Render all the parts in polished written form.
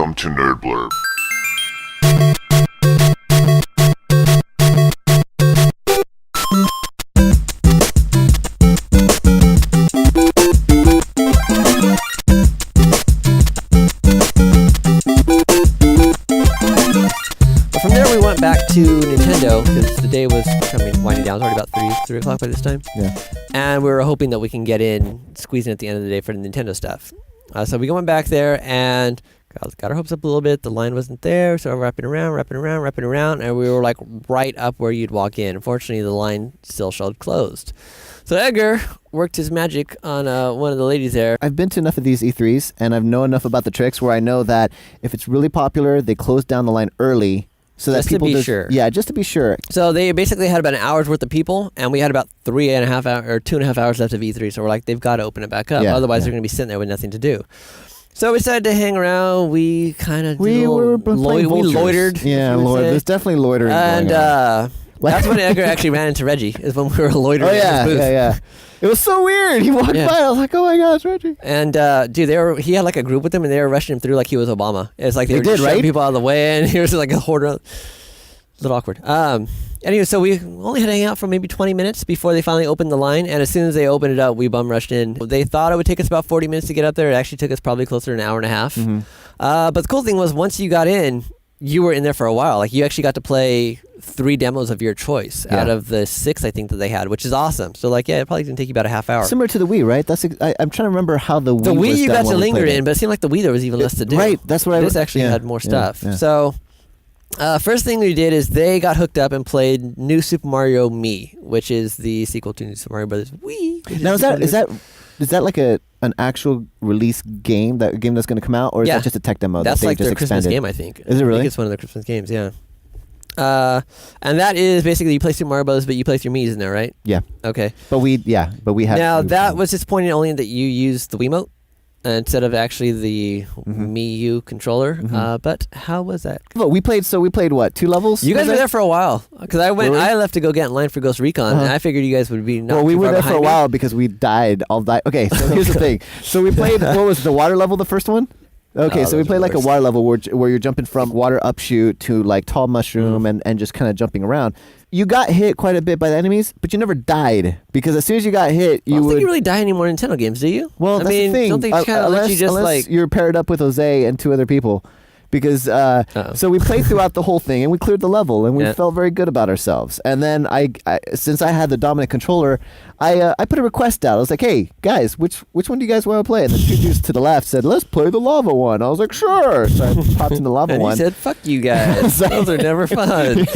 Welcome to Nerdblurb. From there, we went back to Nintendo because the day was winding down. It was already about 3 o'clock by this time. Yeah. And we were hoping that we can get in, squeeze in at the end of the day for the Nintendo stuff. So we went back there and got our hopes up a little bit. The line wasn't there, so we're wrapping around, and we were like right up where you'd walk in. Unfortunately, the line still showed closed. So Edgar worked his magic on one of the ladies there. I've been to enough of these E3s, and I know enough about the tricks where I know that if it's really popular, they close down the line early. So Just that people to be sure. Yeah, just to be sure. So they basically had about an hour's worth of people, and we had about 3.5 hours or 2.5 hours left of E3. So we're like, they've got to open it back up. Otherwise, they're going to be sitting there with nothing to do. So we decided to hang around. We kind of loitered. Yeah, there's definitely loitering and going on. That's when Edgar actually ran into Reggie. Is when we were loitering. Oh yeah, in his booth. yeah. It was so weird. He walked by. I was like, "Oh my gosh, Reggie!" And dude, he had like a group with him, and they were rushing him through like he was Obama. It's like they were did, just right? shoving people out of the way, and he was like a horde. A little awkward. Anyway, so we only had to hang out for maybe 20 minutes before they finally opened the line, and as soon as they opened it up, we bum rushed in. They thought it would take us about 40 minutes to get up there. It actually took us probably closer to an hour and a half. Mm-hmm. But the cool thing was, once you got in, you were in there for a while. Like, you actually got to play 3 demos of your choice out of the 6, I think, that they had, which is awesome. So, like, yeah, it probably didn't take you about a half hour. Similar to the Wii, right? I'm trying to remember how the Wii The Wii was you done got to when we linger played in, it. but it seemed like the Wii there was even less to do. Right, that's what This actually had more stuff. Yeah. So, first thing we did is they got hooked up and played New Super Mario Me, which is the sequel to New Super Mario Bros. Wii. Now, is that like an actual release game, that game that's going to come out, or is that just a tech demo? That's that like just their Christmas expanded? game, I think. Is it really? I think it's one of their Christmas games, yeah. And that is basically you play Super Mario Bros., but you play through Mii's in there, right? Yeah. Okay. But we have. Now, that was disappointing only in that you used the Wiimote instead of actually the Wii U controller. But how was that? Well, we played what, 2 levels? You guys were there for a while because I left to go get in line for Ghost Recon, and I figured you guys would be not. Well, we too were far there for a behind me. while because we died. Okay, so here's the thing. So we played. What was the water level? The first one. Okay, so we played like a water level where you're jumping from water upshoot to like tall mushroom and just kind of jumping around. You got hit quite a bit by the enemies, but you never died because as soon as you got hit, I don't think you really die in any more Nintendo games, do you? Well, that's the thing. Don't they kind of let you just unless you're paired up with Jose and 2 other people. Because so we played throughout the whole thing and we cleared the level and we felt very good about ourselves. And then I since I had the dominant controller, I put a request out. I was like, "Hey guys, which one do you guys want to play?" And the 2 dudes to the left said, "Let's play the lava one." I was like, "Sure." So I popped in the lava and one. And he said, "Fuck you guys. Those are never fun."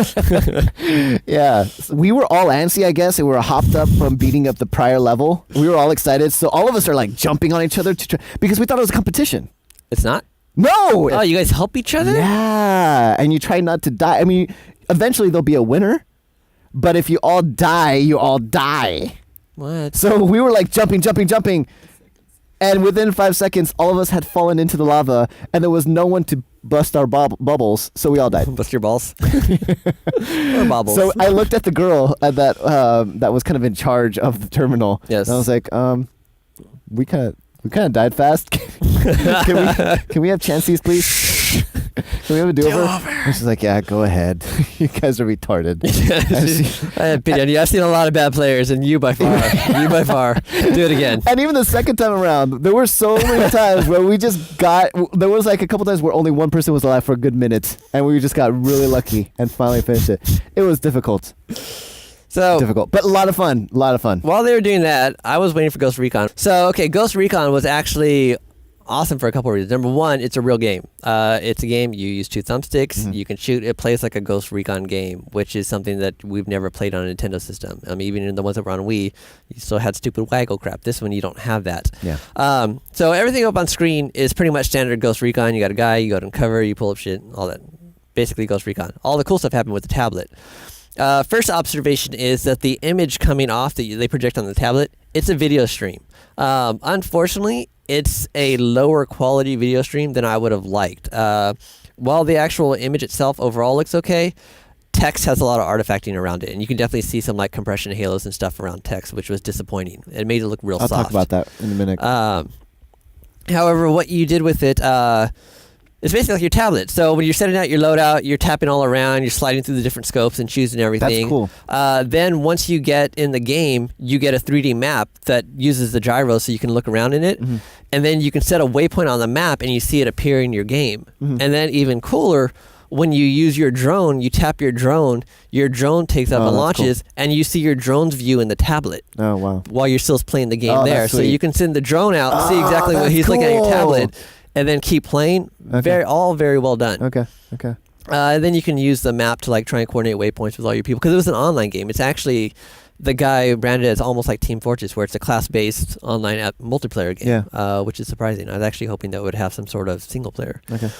Yeah, so we were all antsy, I guess, and we were hopped up from beating up the prior level. We were all excited, so all of us are like jumping on each other because we thought it was a competition. It's not. No! Oh, you guys help each other? Yeah, and you try not to die. I mean, eventually there'll be a winner, but if you all die, you all die. What? So we were like jumping, and within 5 seconds, all of us had fallen into the lava, and there was no one to bust our bubbles, so we all died. Bust your balls? Or bobbles. So I looked at the girl that was kind of in charge of the terminal. Yes. And I was like, we kind of died fast. Can we have chances, please? Can we have a do-over? And she's like, "Yeah, go ahead. You guys are retarded." I had pity on you. I've seen a lot of bad players, and you by far. Do it again. And even the second time around, there were so many times where there was like a couple times where only one person was alive for a good minute, and we just got really lucky and finally finished it. It was difficult. Difficult, but a lot of fun. While they were doing that, I was waiting for Ghost Recon. So, okay, Ghost Recon was actually awesome for a couple of reasons. Number one, it's a real game. It's a game, you use 2 thumbsticks, you can shoot. It plays like a Ghost Recon game, which is something that we've never played on a Nintendo system. I mean, even in the ones that were on Wii, you still had stupid waggle crap. This one, you don't have that. Yeah. So everything up on screen is pretty much standard Ghost Recon. You got a guy, you go to cover, you pull up shit, all that. Basically Ghost Recon. All the cool stuff happened with the tablet. First observation is that the image coming off that they project on the tablet, it's a video stream. Unfortunately, it's a lower quality video stream than I would have liked. While the actual image itself overall looks okay, text has a lot of artifacting around it, and you can definitely see some like compression halos and stuff around text, which was disappointing. It made it look real soft. I'll talk about that in a minute. However, what you did with it, It's basically like your tablet. So when you're setting out your loadout, you're tapping all around, you're sliding through the different scopes and choosing everything. That's cool. Then once you get in the game, you get a 3D map that uses the gyro so you can look around in it. Mm-hmm. And then you can set a waypoint on the map and you see it appear in your game. Mm-hmm. And then even cooler, when you use your drone, you tap your drone takes up and launches, cool. And you see your drone's view in the tablet. Oh, wow. While you're still playing the game there. So you can send the drone out, see exactly what he's looking at your tablet. And then keep playing. Okay. All very well done. Okay. And then you can use the map to like try and coordinate waypoints with all your people because it was an online game. It's actually the guy branded it as almost like Team Fortress, where it's a class-based online multiplayer game. Yeah. Which is surprising. I was actually hoping that it would have some sort of single player. Okay.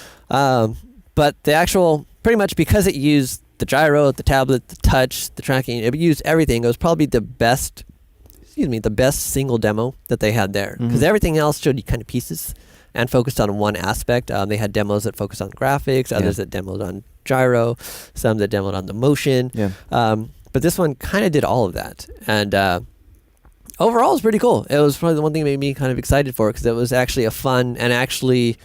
But the actual, pretty much because it used the gyro, the tablet, the touch, the tracking, it used everything. It was probably the best single demo that they had there because everything else showed you kind of pieces and focused on one aspect. They had demos that focused on graphics, others that demoed on gyro, some that demoed on the motion. Yeah. But this one kind of did all of that. And overall, it was pretty cool. It was probably the one thing that made me kind of excited for it because it was actually a fun and actually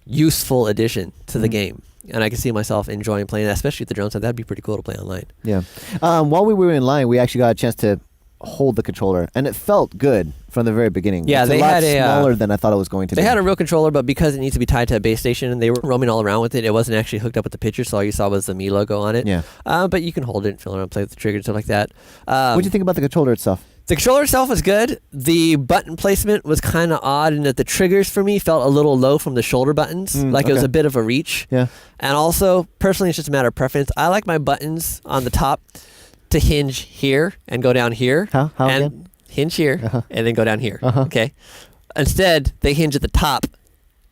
useful addition to the game. And I can see myself enjoying playing that, especially with the drone side. That'd be pretty cool to play online. Yeah. While we were in line, we actually got a chance to hold the controller, and it felt good from the very beginning. Yeah, it's they had a lot smaller than I thought it was going to be. They had a real controller, but because it needs to be tied to a base station, and they were roaming all around with it, it wasn't actually hooked up with the picture, so all you saw was the Mi logo on it. Yeah. But you can hold it and feel around, play with the trigger and stuff like that. What do you think about the controller itself? The controller itself was good. The button placement was kind of odd in that the triggers for me felt a little low from the shoulder buttons, it was a bit of a reach. Yeah. And also, personally, it's just a matter of preference. I like my buttons on the top to hinge here and go down here. How and again? Hinge here and then go down here. Okay. Instead, they hinge at the top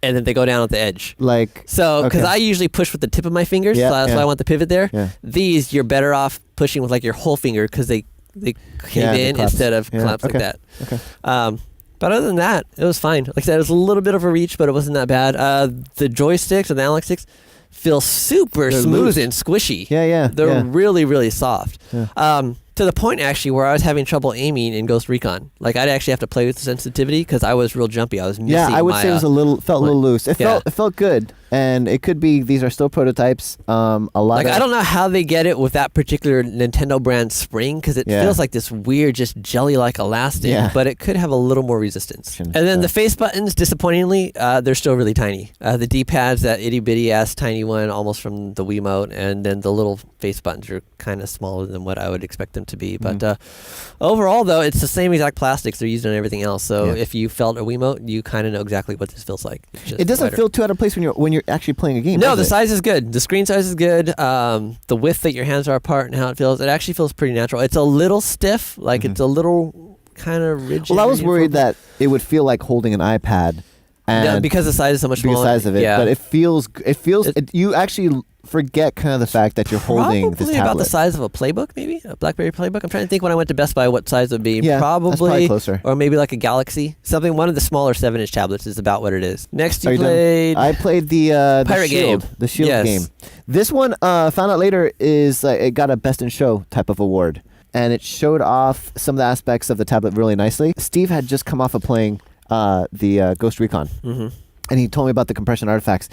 and then they go down at the edge. Because I usually push with the tip of my fingers, so that's why I want the pivot there. Yeah. These, you're better off pushing with like your whole finger because they cave in instead of collapse like that. Okay. But other than that, it was fine. Like I said, it was a little bit of a reach, but it wasn't that bad. The joysticks or the analog sticks feel super smooth and squishy. Yeah. They're really, really soft. Yeah. To the point, actually, where I was having trouble aiming in Ghost Recon. Like, I'd actually have to play with the sensitivity because I was real jumpy. I was missing I would say it was felt a little loose. It felt good, and it could be these are still prototypes. I don't know how they get it with that particular Nintendo brand spring because it feels like this weird, just jelly-like elastic, but it could have a little more resistance. And then the face buttons, disappointingly, they're still really tiny. The D-pads, that itty-bitty ass tiny one, almost from the Wiimote, and then the little face buttons are kind of smaller than what I would expect them to be. But overall, though, it's the same exact plastics they're used on everything else. So if you felt a Wiimote, you kind of know exactly what this feels like. It doesn't feel too out of place when you're actually playing a game. No, the size is good. The screen size is good. The width that your hands are apart and how it feels, it actually feels pretty natural. It's a little stiff, like it's a little kind of rigid. Well, I was worried that it would feel like holding an iPad. And because the size is so much smaller. Because the size of it, but it feels. You actually forget kind of the fact that you're holding this tablet. Probably about the size of a playbook, maybe a BlackBerry playbook. I'm trying to think when I went to Best Buy what size it would be. Yeah, probably closer. Or maybe like a Galaxy. Something. One of the smaller 7-inch tablets is about what it is. Next, you played. I played the Pirate Shield, game. The Shield game. This one, found out later, is it got a Best in Show type of award, and it showed off some of the aspects of the tablet really nicely. Steve had just come off of playing the Ghost Recon. And he told me about the compression artifacts.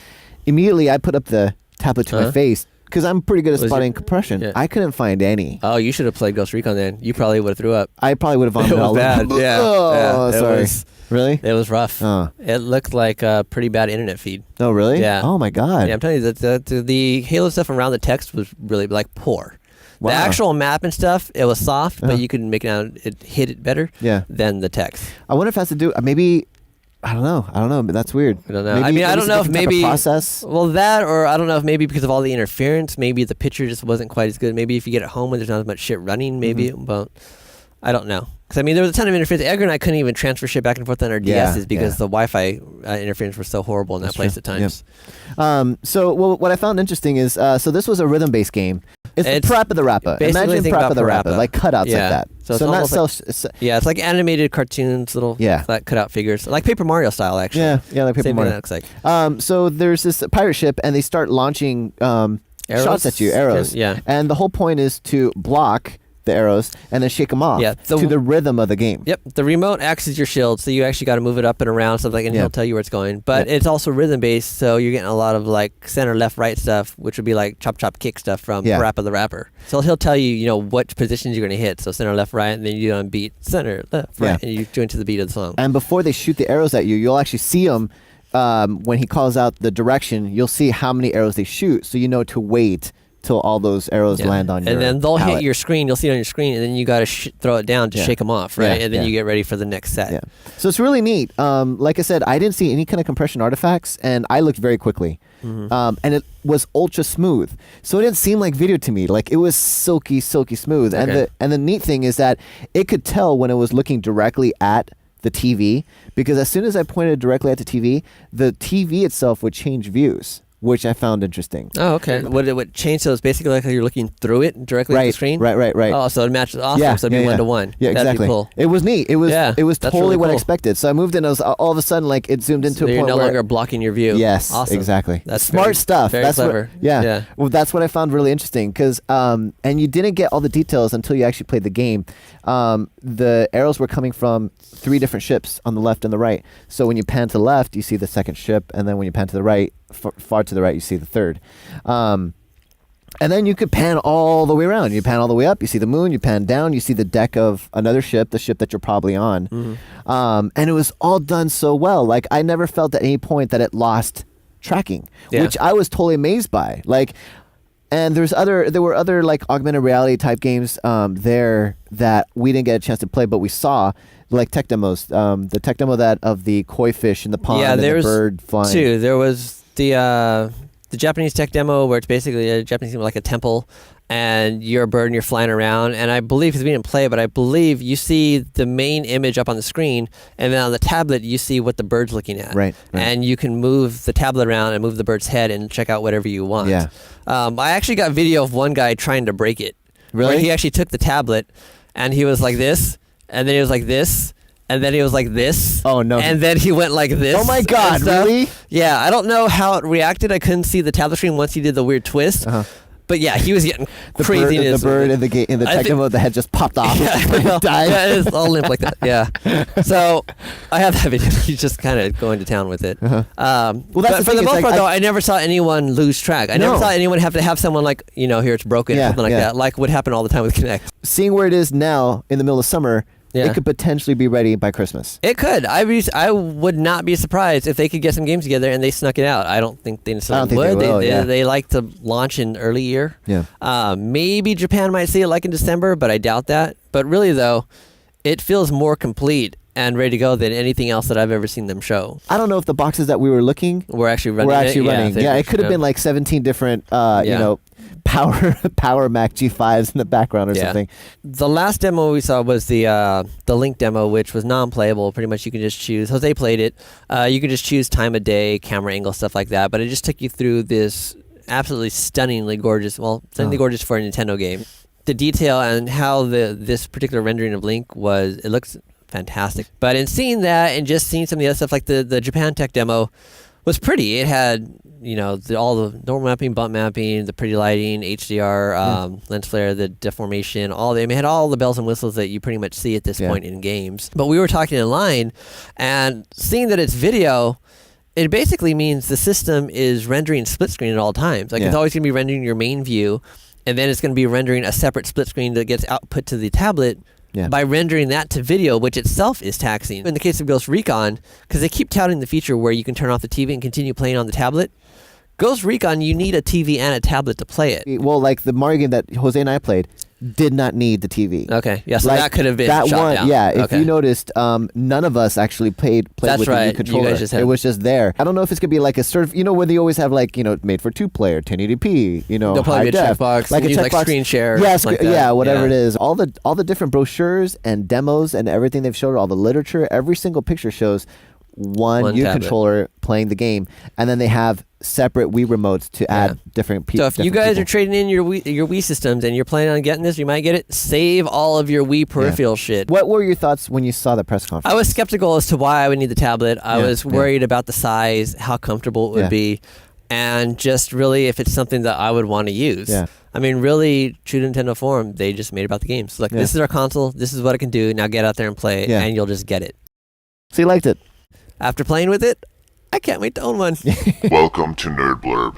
Immediately, I put up the tablet to my face because I'm pretty good at spotting compression. Yeah. I couldn't find any. Oh, you should have played Ghost Recon then. You probably would have threw up. I probably would have vomited all bad. Oh, sorry. Really? It was rough. It looked like a pretty bad internet feed. Oh, really? Yeah. Oh, my God. Yeah, I'm telling you, the Halo stuff around the text was really like poor. Wow. The actual map and stuff, it was soft, but you could make it out. It hit it better than the text. I wonder if it has to do maybe. I don't know, but that's weird. I don't know. I don't know if maybe process. Well, that, or I don't know if maybe because of all the interference, maybe the picture just wasn't quite as good. Maybe if you get it home when there's not as much shit running, maybe. But I don't know. Because there was a ton of interference. Edgar and I couldn't even transfer shit back and forth on our DSs because the Wi-Fi interference was so horrible in that place at times. Yep. What I found interesting is so this was a rhythm-based game. It's Parappa the Rapper. Imagine Parappa the Rapper, like cutouts like that. So not it's like animated cartoons, little flat cutout figures, like Paper Mario style, actually. Yeah, like Paper Mario. That looks like. So there's this pirate ship, and they start launching shots at you, arrows. Yeah. And the whole point is to block the arrows, and then shake them off to the rhythm of the game. Yep. The remote acts as your shield, so you actually got to move it up and around, stuff like, and he'll tell you where it's going. But it's also rhythm based, so you're getting a lot of like center, left, right stuff, which would be like chop, chop, kick stuff from Parappa the Rapper. So he'll tell you, what positions you're going to hit. So center, left, right, and then you beat center, left, right, and you join to the beat of the song. And before they shoot the arrows at you, you'll actually see them when he calls out the direction. You'll see how many arrows they shoot, so you know to wait till all those arrows land on your and then they'll pallet. hit your screen. You'll see it on your screen, and then you got to throw it down to shake them off, right? And then you get ready for the next set. Yeah. So it's really neat. Like I said, I didn't see any kind of compression artifacts, and I looked very quickly. And it was ultra smooth, so it didn't seem like video to me. Like it was silky smooth. Okay. And the neat thing is that it could tell when it was looking directly at the TV, because as soon as I pointed directly at the TV itself would change views, which I found interesting. Oh, okay. Would it change? So it's basically like you're looking through it directly at the screen? Right. Oh, so it matches. Awesome. So it'd be 1-to-1. Yeah, That'd exactly. be cool. It was neat. It was totally really what I cool. expected. So I moved in, I was all of a sudden like it zoomed into So a you're point no where longer blocking your view. Yes, awesome. exactly. That's smart stuff. Very that's clever. Well, that's what I found really interesting, because and you didn't get all the details until you actually played the game. The arrows were coming from 3 different ships on the left and the right. So when you pan to the left, you see the second ship, and then when you pan to the right, far to the right, you see the third. And then you could pan all the way around. You pan all the way up, you see the moon. You pan down, you see the deck of another ship, the ship that you're probably on. And it was all done so well. Like I never felt at any point that it lost tracking, which I was totally amazed by. Like, and there were other like augmented reality type games there that we didn't get a chance to play, but we saw, like tech demos. The tech demo of the koi fish in the pond and the bird flying. Two. There was the Japanese tech demo where it's basically a Japanese game like a temple, and you're a bird and you're flying around. And I believe, because we didn't play, but I believe you see the main image up on the screen, and then on the tablet you see what the bird's looking at. Right. And you can move the tablet around and move the bird's head and check out whatever you want. Yeah. I actually got video of one guy trying to break it. Really? Where he actually took the tablet and he was like this, and then he was like this, and then he was like this. Oh, no. And then he went like this. Oh my God, really? Yeah, I don't know how it reacted. I couldn't see the tablet screen once he did the weird twist. But yeah, he was getting craziness. The bird in the tech demo, the head just popped off. Yeah, died. Yeah, it's all limp like that. Yeah. So I have that video. He's just kind of going to town with it. Well, that's but for the most part, though, I never saw anyone lose track. I never saw anyone have to have someone like, here it's broken, something like that, like would happen all the time with Kinect. Seeing where it is now in the middle of summer, it could potentially be ready by Christmas. It could. I would not be surprised if they could get some games together and they snuck it out. I don't think they necessarily would. They like to launch in early year. Yeah. Maybe Japan might see it like in December, but I doubt that. But really, though, it feels more complete and ready to go than anything else that I've ever seen them show. I don't know if the boxes that we were looking were actually running. Yeah, it could have been like 17 different, Power Mac G5s in the background or something. The last demo we saw was the Link demo, which was non-playable. Pretty much you can just choose. Jose played it. You can just choose time of day, camera angle, stuff like that. But it just took you through this absolutely stunningly gorgeous, gorgeous for a Nintendo game. The detail and how this particular rendering of Link was, it looks fantastic. But in seeing that and just seeing some of the other stuff, like the Japan Tech demo was pretty. It had, all the normal mapping, bump mapping, the pretty lighting, HDR, lens flare, the deformation, it had all the bells and whistles that you pretty much see at this point in games. But we were talking in line, and seeing that it's video, it basically means the system is rendering split screen at all times. Like it's always going to be rendering your main view, and then it's going to be rendering a separate split screen that gets output to the tablet. By rendering that to video, which itself is taxing. In the case of Ghost Recon, because they keep touting the feature where you can turn off the TV and continue playing on the tablet, Ghost Recon, you need a TV and a tablet to play it. Well, like the Mario game that Jose and I played did not need the TV. Okay, yeah, so that could have been that shot one. down. Yeah, if you noticed, none of us actually played That's with right. the controller. You guys just it was just there. I don't know if it's gonna be like a sort of, where they always have like, made for 2-player, 1080p, They'll probably be a checkbox, like use like screen share. Yes, like that. Whatever it is. All the different brochures and demos and everything they've showed, all the literature, every single picture shows one U controller playing the game, and then they have separate Wii remotes to add different people. So if you guys are trading in your Wii systems and you're planning on getting this, you might get it. Save all of your Wii peripheral shit. What were your thoughts when you saw the press conference? I was skeptical as to why I would need the tablet. I was worried about the size, how comfortable it would be, and just really if it's something that I would want to use. Yeah. I mean, really, true to Nintendo form, they just made it about the games. Like, this is our console. This is what it can do. Now get out there and play it, and you'll just get it. So you liked it? After playing with it, I can't wait to own one. Welcome to Nerdblurb.